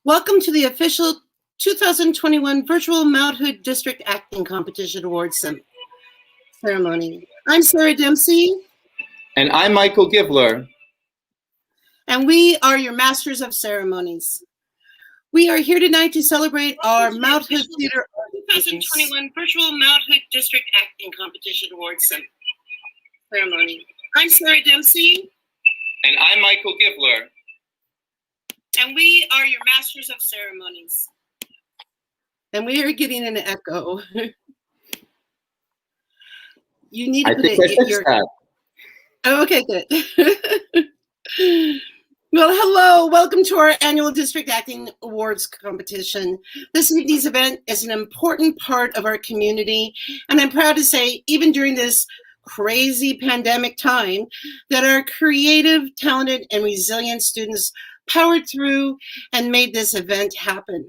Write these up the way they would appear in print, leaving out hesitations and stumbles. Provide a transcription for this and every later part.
Welcome to the official 2021 virtual Mt.Hood District Acting Competition Awards ceremony. I'm Sarah Dempsey. And I'm Michael Givler. And we are your Masters of Ceremonies. We are here tonight to celebrate our Mt.Hood Theater 2021 virtual Mt.Hood District Acting Competition Awards ceremony. I'm Sarah Dempsey. And I'm Michael Givler. And we are your Masters of Ceremonies. And we are getting an echo. You need to put it your. Oh, okay, good. Well, hello. Welcome to our annual District Acting Awards competition. This evening's event is an important part of our community, and I'm proud to say, even during this crazy pandemic time, that our creative, talented, and resilient students powered through and made this event happen.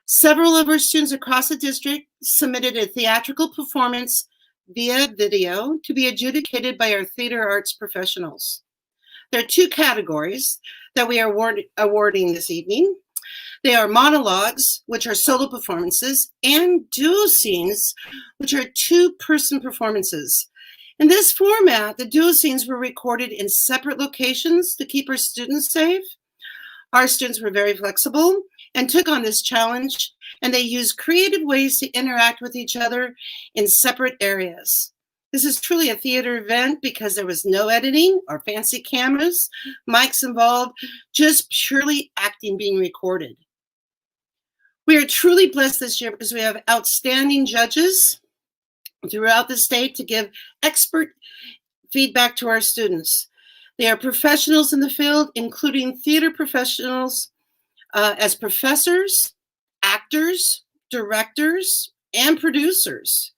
Several of our students across the district submitted a theatrical performance via video to be adjudicated by our theater arts professionals. There are two categories that we are awarding this evening. They are monologues, which are solo performances, and duo scenes, which are two-person performances. In this format, the duo scenes were recorded in separate locations to keep our students safe. Our students were very flexible and took on this challenge, and they used creative ways to interact with each other in separate areas. This is truly a theater event because there was no editing or fancy cameras, mics involved, just purely acting being recorded. We are truly blessed this year because we have outstanding judges throughout the state to give expert feedback to our students. They are professionals in the field, including theater professionals as professors, actors, directors, and producers.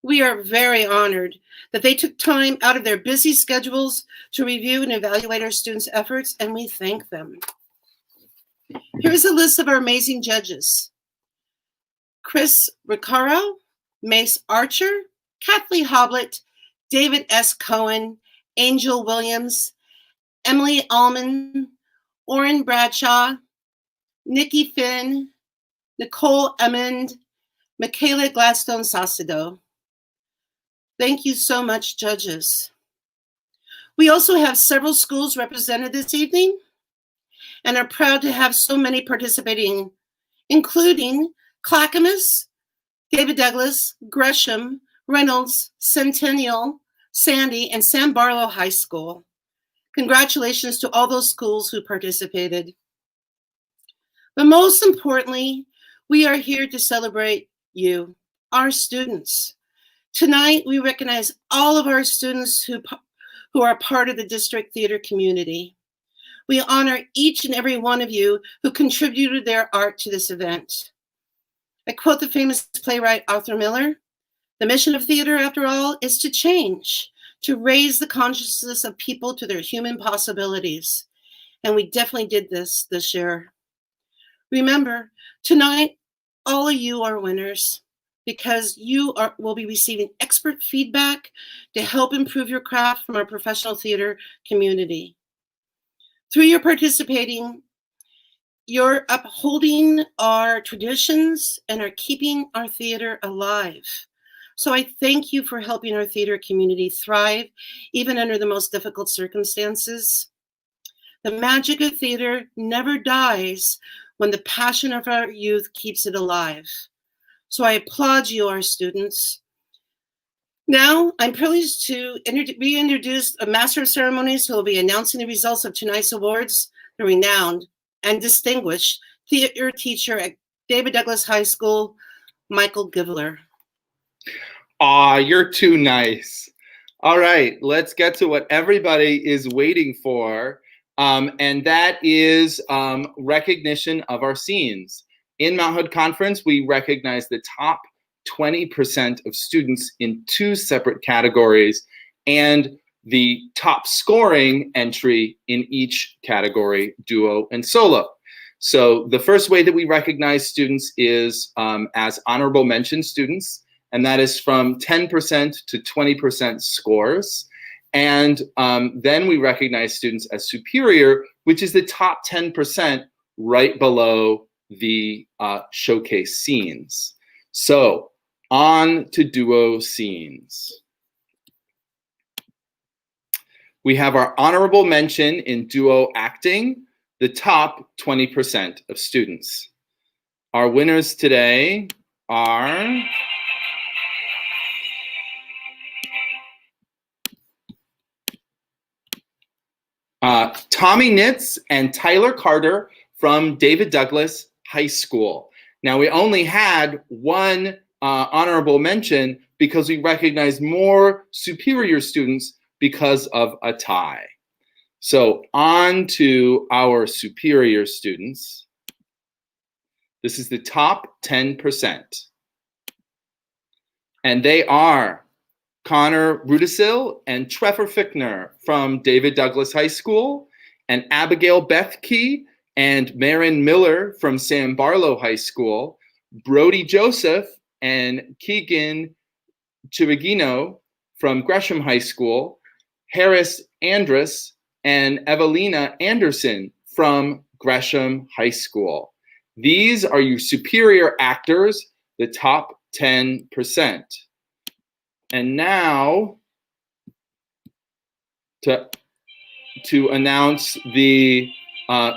We are very honored that they took time out of their busy schedules to review and evaluate our students' efforts, and we thank them. Here's a list of our amazing judges. Chris Riccaro, Mace Archer, Kathleen Hoblet, David S. Cohen, Angel Williams, Emily Allman, Orrin Bradshaw, Nikki Finn, Nicole Emmond, Michaela Gladstone Saucedo. Thank you so much, judges. We also have several schools represented this evening and are proud to have so many participating, including Clackamas, David Douglas, Gresham, Reynolds, Centennial, Sandy, and Sam Barlow High School. Congratulations to all those schools who participated. But most importantly, we are here to celebrate you, our students. Tonight, we recognize all of our students who are part of the district theater community. We honor each and every one of you who contributed their art to this event. I quote the famous playwright Arthur Miller, "The mission of theater, after all, is to change, to raise the consciousness of people to their human possibilities." And we definitely did this year. Remember, tonight, all of you are winners because you will be receiving expert feedback to help improve your craft from our professional theater community. Through your participating, you're upholding our traditions and are keeping our theater alive. So I thank you for helping our theater community thrive, even under the most difficult circumstances. The magic of theater never dies when the passion of our youth keeps it alive. So I applaud you, our students. Now, I'm privileged to reintroduce a Master of Ceremonies who will be announcing the results of tonight's awards, the renowned and distinguished theater teacher at David Douglas High School, Michael Givler. Aw, you're too nice. All right, let's get to what everybody is waiting for, and that is recognition of our scenes. In Mt.Hood Conference, we recognize the top 20% of students in two separate categories and the top scoring entry in each category, duo and solo. So the first way that we recognize students is as honorable mention students, and that is from 10% to 20% scores. And then we recognize students as superior, which is the top 10% right below the showcase scenes. So on to duo scenes. We have our honorable mention in duo acting, the top 20% of students. Our winners today are Tommy Nitz and Tyler Carter from David Douglas High School. Now, we only had one honorable mention because we recognized more superior students because of a tie. So on to our superior students. This is the top 10%. And they are Connor Rudisil and Trevor Fickner from David Douglas High School, and Abigail Bethke and Marin Miller from Sam Barlow High School, Brody Joseph and Keegan Chirigino from Gresham High School, Harris Andrus and Evelina Anderson from Gresham High School. These are your superior actors, the top 10%. And now to announce the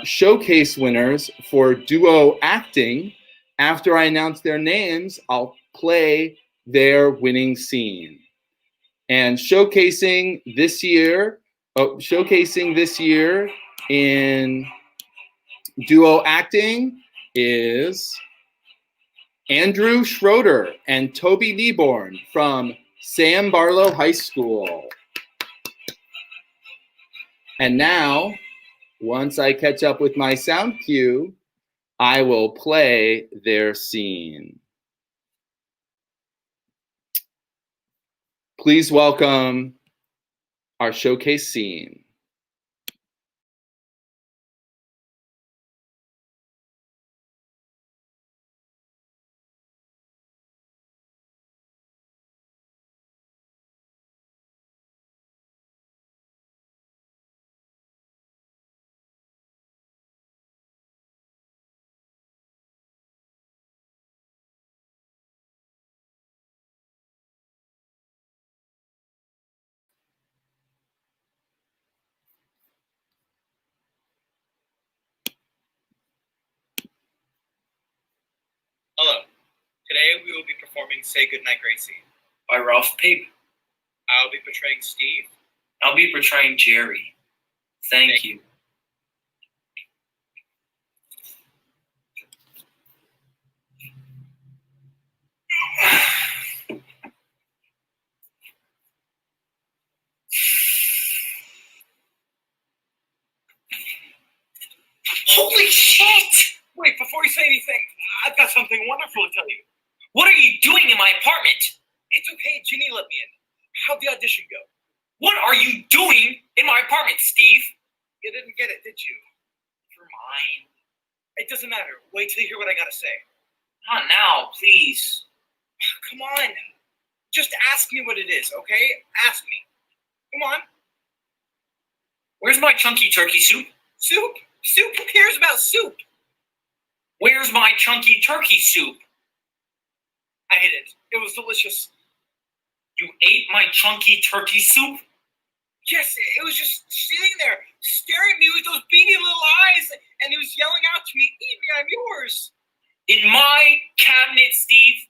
showcase winners for duo acting. After I announce their names, I'll play their winning scene. And showcasing this year in duo acting is Andrew Schroeder and Toby Nieborn from Sam Barlow High School. And now, once I catch up with my sound cue, I will play their scene. Please welcome our showcase scene. Hello. Today we will be performing Say Goodnight Gracie by Ralph Pig. I'll be portraying Steve. I'll be portraying Jerry. Thank you. Holy shit! Wait, before you say anything, I've got something wonderful to tell you. What are you doing in my apartment? It's okay, Ginny let me in. How'd the audition go? What are you doing in my apartment, Steve? You didn't get it, did you? You're mine. It doesn't matter. Wait till you hear what I gotta say. Not now, please. Come on. Just ask me what it is, okay? Ask me. Come on. Where's my chunky turkey soup? Soup? Soup? Who cares about soup? Where's my chunky turkey soup? I ate it. It was delicious. You ate my chunky turkey soup? Yes, it was just sitting there, staring at me with those beady little eyes, and he was yelling out to me, "Eat me, I'm yours." In my cabinet, Steve.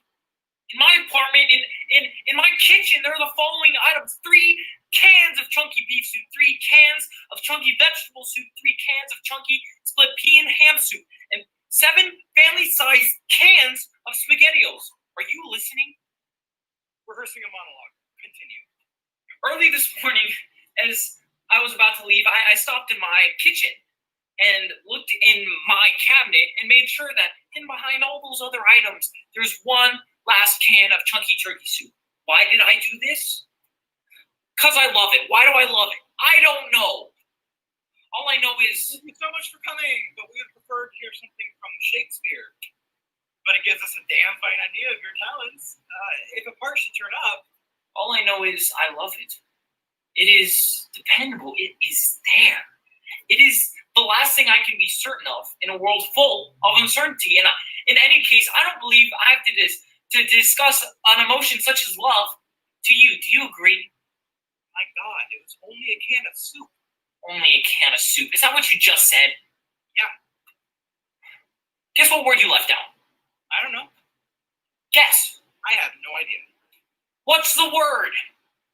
In my apartment, in my kitchen, there are the following items: 3 cans of chunky beef soup, 3 cans of chunky vegetable soup, 3 cans of chunky split pea and ham soup, and 7 family-sized cans of SpaghettiOs. Are you listening? Rehearsing a monologue. Continue. Early this morning, as I was about to leave, I stopped in my kitchen and looked in my cabinet and made sure that hidden behind all those other items, there's one last can of chunky turkey soup. Why did I do this? Because I love it. Why do I love it? I don't know. All I know is... Thank you so much for coming, but we would prefer to hear something from Shakespeare. But it gives us a damn fine idea of your talents. If a part should turn up... All I know is I love it. It is dependable. It is there. It is the last thing I can be certain of in a world full of uncertainty. And in any case, I don't believe I have to discuss an emotion such as love to you. Do you agree? My God, it was only a can of soup. Only a can of soup. Is that what you just said? Yeah. Guess what word you left out? I don't know. Guess. I have no idea. What's the word?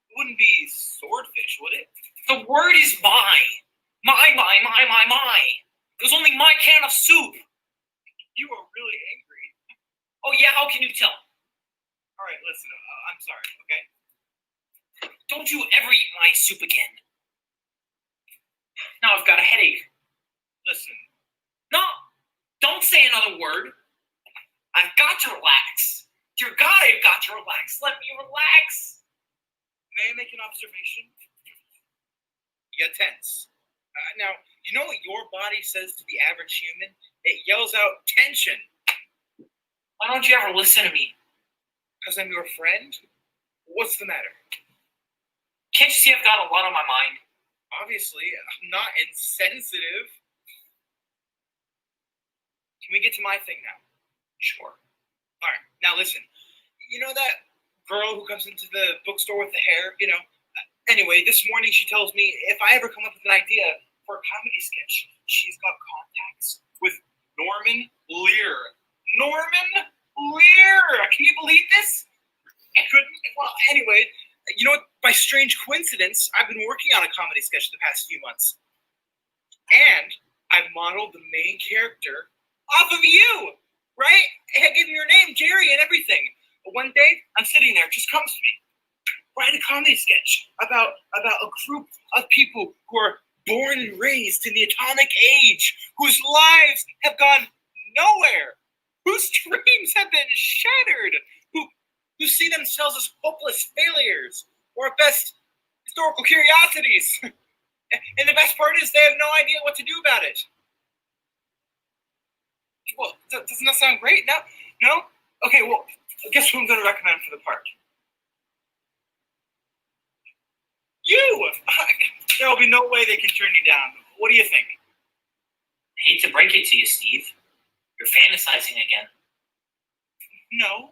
It wouldn't be swordfish, would it? The word is my. My. It was only my can of soup. You were really angry. Oh yeah, how can you tell? All right, listen, I'm sorry, okay? Don't you ever eat my soup again. Now I've got a headache. Listen. No, don't say another word. I've got to relax. Dear God, I've got to relax. Let me relax. May I make an observation? You got tense. Now, you know what your body says to the average human? It yells out tension. Why don't you ever listen to me? Because I'm your friend? What's the matter? Can't you see I've got a lot on my mind? Obviously, I'm not insensitive. Can we get to my thing now? Sure. All right, now listen. You know that girl who comes into the bookstore with the hair, Anyway, this morning she tells me if I ever come up with an idea for a comedy sketch, she's got contacts with Norman Lear. Norman Lear! Can you believe this? I couldn't. Well, anyway, you know what? By strange coincidence, I've been working on a comedy sketch the past few months. And I've modeled the main character off of you, right? I gave him your name, Jerry, and everything. But one day, I'm sitting there, it just comes to me. Write a comedy sketch about a group of people who are born and raised in the atomic age, whose lives have gone nowhere, whose dreams have been shattered, who see themselves as hopeless failures, or at best, historical curiosities. And the best part is they have no idea what to do about it. Well, doesn't that sound great? No? Okay, well, guess who I'm going to recommend for the part? You! There will be no way they can turn you down. What do you think? I hate to break it to you, Steve. You're fantasizing again. No,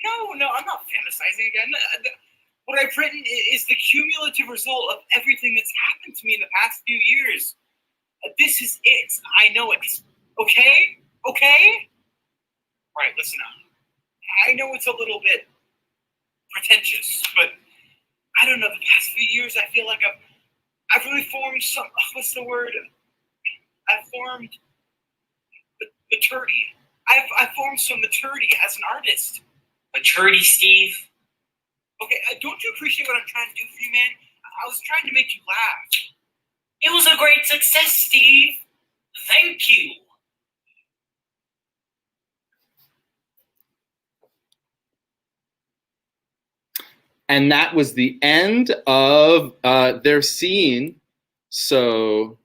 I'm not fantasizing again. What I've written is the cumulative result of everything that's happened to me in the past few years. This is it. I know it. Okay? All right, listen up. I know it's a little bit pretentious, but I don't know, the past few years I feel like I've really formed some, what's the word? I've formed maturity. I've formed some maturity as an artist. Maturity, Steve? Okay, don't you appreciate what I'm trying to do for you, man? I was trying to make you laugh. It was a great success, Steve. Thank you. And that was the end of their scene. So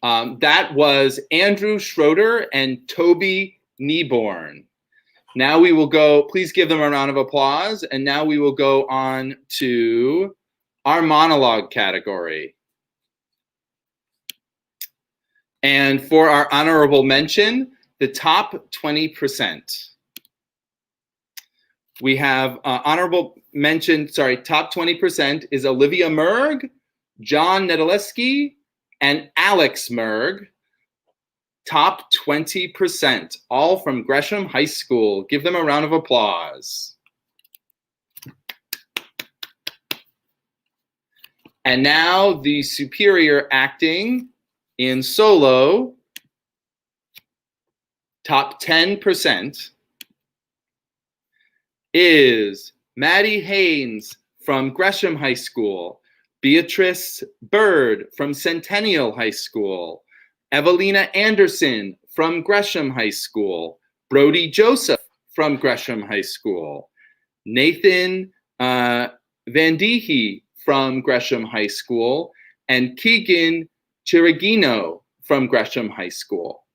that was Andrew Schroeder and Toby Nieborn. Now we will go, please give them a round of applause. And now we will go on to our monologue category. And for our honorable mention, the top 20%. We have honorable mention, top 20% is Olivia Merg, John Nedaleski, and Alex Merg. Top 20%, all from Gresham High School. Give them a round of applause. And now the superior acting in solo, top 10%. Is Maddie Haynes from Gresham High School, Beatrice Bird from Centennial High School, Evelina Anderson from Gresham High School, Brody Joseph from Gresham High School, Nathan Vandihi from Gresham High School, and Keegan Chirigino from Gresham High School.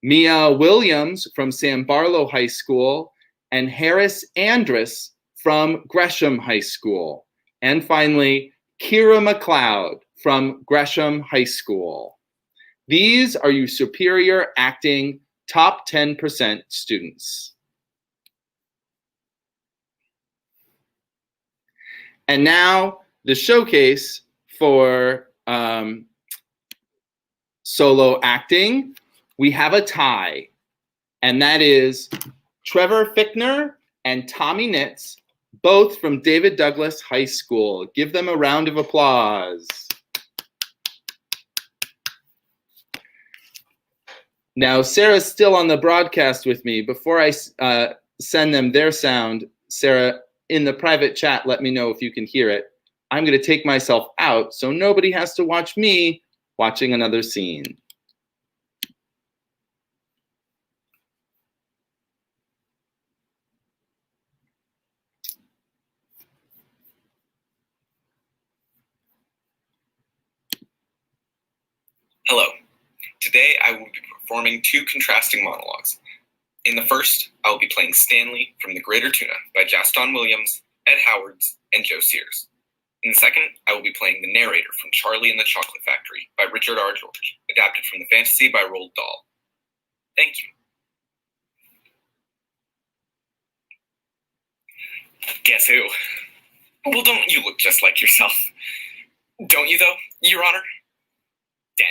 Mia Williams from San Barlow High School, and Harris Andrus from Gresham High School. And finally, Kira McLeod from Gresham High School. These are your superior acting top 10% students. And now the showcase for solo acting. We have a tie, and that is Trevor Fickner and Tommy Nitz, both from David Douglas High School. Give them a round of applause. Now, Sarah's still on the broadcast with me. Before I send them their sound, Sarah, in the private chat, let me know if you can hear it. I'm going to take myself out so nobody has to watch me watching another scene. Hello. Today I will be performing two contrasting monologues. In the first, I will be playing Stanley from The Greater Tuna by Jaston Williams, Ed Howards, and Joe Sears. In the second, I will be playing the narrator from Charlie and the Chocolate Factory by Richard R. George, adapted from the fantasy by Roald Dahl. Thank you. Guess who? Well, don't you look just like yourself? Don't you, though, Your Honor? Dead.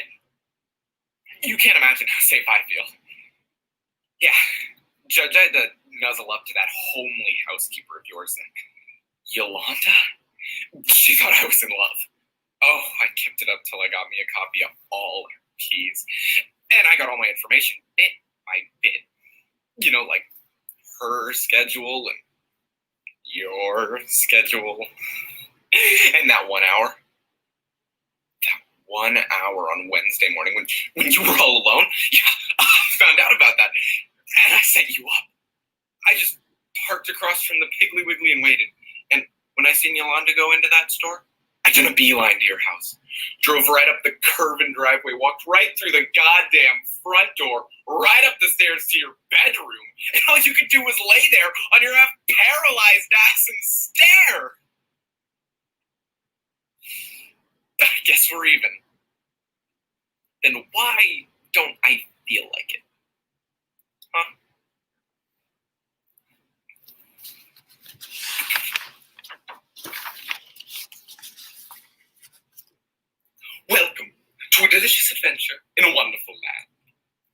You can't imagine how safe I feel. Yeah, Judge, I had to nuzzle up to that homely housekeeper of yours, and Yolanda? She thought I was in love. Oh, I kept it up till I got me a copy of all her keys. And I got all my information bit by bit. You know, like her schedule and your schedule. And that 1 hour. That 1 hour on Wednesday morning when you were all alone. Yeah, I found out about that. And I set you up. I just parked across from the Piggly Wiggly and waited. And when I seen Yolanda go into that store, I did a beeline to your house. Drove right up the curving driveway, walked right through the goddamn front door, right up the stairs to your bedroom. And all you could do was lay there on your half-paralyzed ass and stare. I guess we're even. Then why don't I feel like it? Huh? Welcome to a delicious adventure in a wonderful land.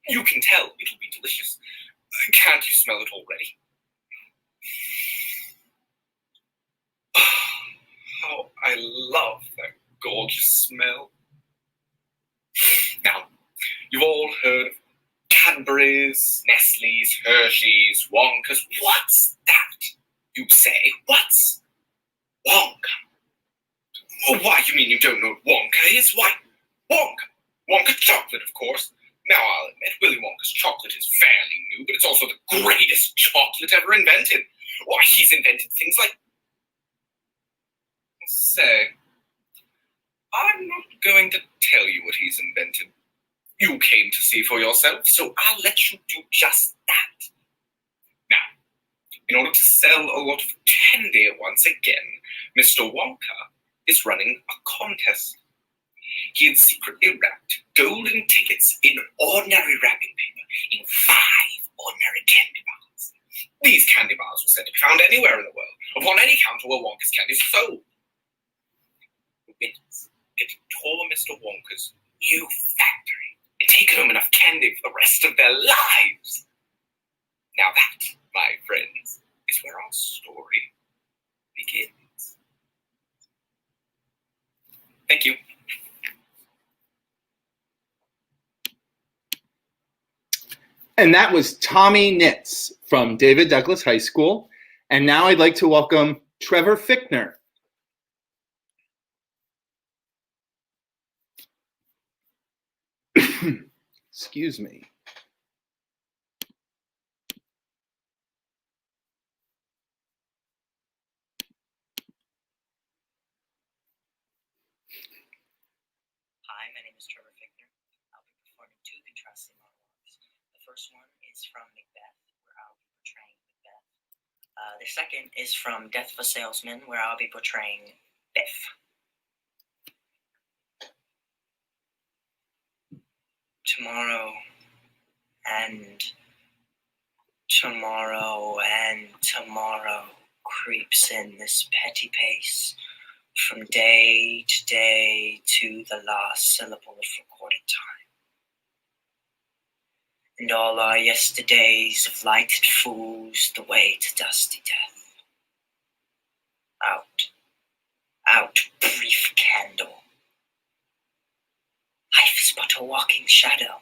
You can tell it'll be delicious. Can't you smell it already? How I love that gorgeous smell. Now, you've all heard of Cadbury's, Nestle's, Hershey's, Wonka's. What's that? You say, what's Wonka? Oh, why, you mean you don't know what Wonka is? Why, Wonka. Wonka chocolate, of course. Now, I'll admit, Willy Wonka's chocolate is fairly new, but it's also the greatest chocolate ever invented. Why, he's invented things like... Say, I'm not going to tell you what he's invented. You came to see for yourself, so I'll let you do just that. Now, in order to sell a lot of candy once again, Mr. Wonka is running a contest. He had secretly wrapped golden tickets in ordinary wrapping paper in 5 ordinary candy bars. These candy bars were said to be found anywhere in the world, upon any counter where Wonka's candies are sold. The winners get to tour Mr. Wonka's new factory and take home enough candy for the rest of their lives. Now that, my friends, is where our story begins. Thank you. And that was Tommy Nitz from David Douglas High School. And now I'd like to welcome Trevor Fickner. Excuse me. Hi, my name is Trevor Fickner. I'll be performing 2 contrasting monologues. The first one is from Macbeth, where I'll be portraying Macbeth. The second is from Death of a Salesman, where I'll be portraying Biff. tomorrow and tomorrow and tomorrow creeps in this petty pace from day to day to the last syllable of recorded time. And all our yesterdays of lighted fools the way to dusty death. Out, brief candle. Life is but a walking shadow,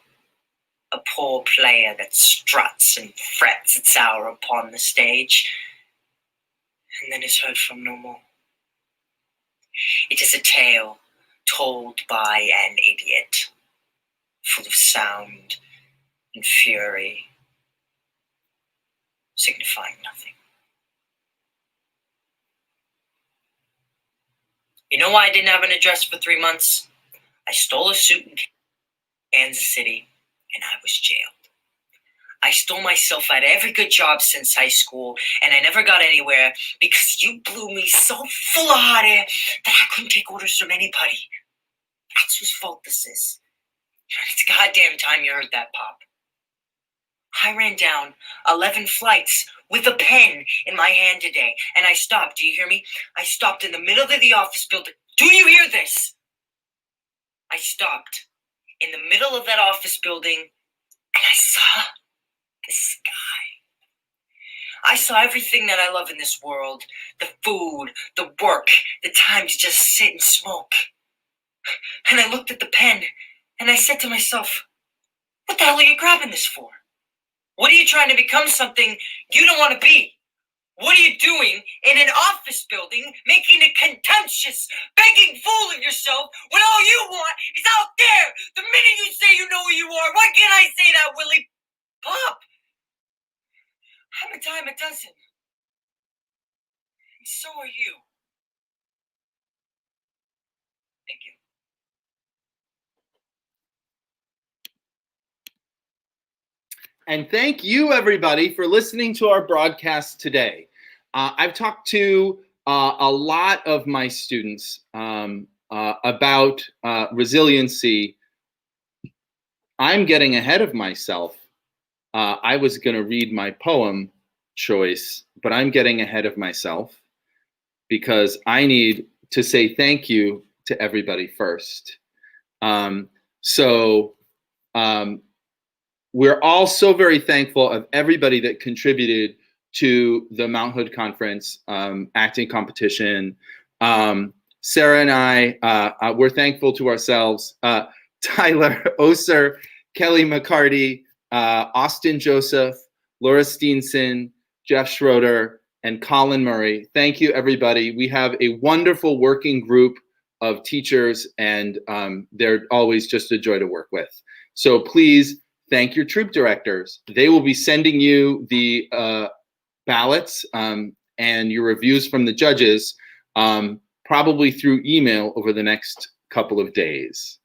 a poor player that struts and frets its hour upon the stage, and then is heard from no more. It is a tale told by an idiot, full of sound and fury, signifying nothing. You know why I didn't have an address for 3 months? I stole a suit in Kansas City, and I was jailed. I stole myself out of every good job since high school, and I never got anywhere because you blew me so full of hot air that I couldn't take orders from anybody. That's whose fault this is. It's goddamn time you heard that, Pop. I ran down 11 flights with a pen in my hand today, and I stopped. Do you hear me? I stopped in the middle of the office building. Do you hear this? I stopped in the middle of that office building, and I saw the sky. I saw everything that I love in this world. The food, the work, the time to just sit and smoke. And I looked at the pen, and I said to myself, what the hell are you grabbing this for? What are you trying to become something you don't want to be? What are you doing in an office building making a contemptuous, begging fool of yourself when all you want is out there? The minute you say you know who you are, why can't I say that, Willie? Pop! I'm a dime a dozen. And so are you. Thank you. And thank you, everybody, for listening to our broadcast today. I've talked to a lot of my students about resiliency. I'm getting ahead of myself. I was going to read my poem choice, but I'm getting ahead of myself because I need to say thank you to everybody first. We're all so very thankful of everybody that contributed to the Mt.Hood conference acting competition. Sarah and I, we're thankful to ourselves. Tyler Oser, Kelly McCarty, Austin Joseph, Laura Steenson, Jeff Schroeder, and Colin Murray. Thank you, everybody. We have a wonderful working group of teachers, and they're always just a joy to work with. So please thank your troop directors. They will be sending you the ballots and your reviews from the judges probably through email over the next couple of days.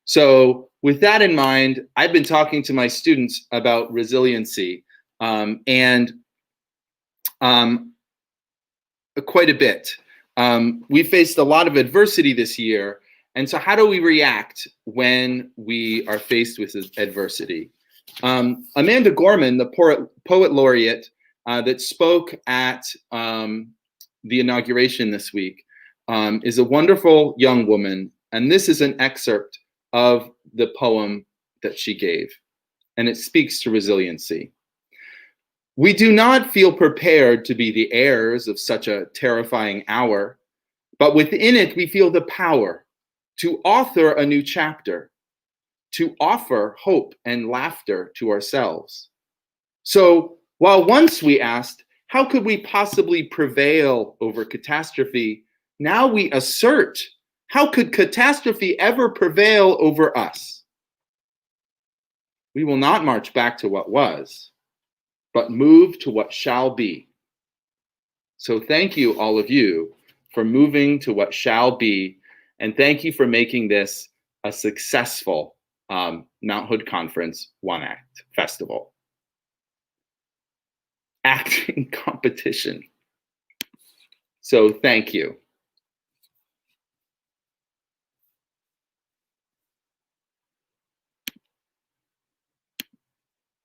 So with that in mind, I've been talking to my students about resiliency and quite a bit. We faced a lot of adversity this year. And so how do we react when we are faced with adversity? Amanda Gorman, the poet laureate that spoke at the inauguration this week, is a wonderful young woman. And this is an excerpt of the poem that she gave. And it speaks to resiliency. We do not feel prepared to be the heirs of such a terrifying hour, but within it we feel the power to author a new chapter, to offer hope and laughter to ourselves. So while once we asked, how could we possibly prevail over catastrophe? Now we assert, how could catastrophe ever prevail over us? We will not march back to what was, but move to what shall be. So thank you, all of you, for moving to what shall be. And thank you for making this a successful Mt.Hood Conference One Act Festival. Acting competition. So thank you.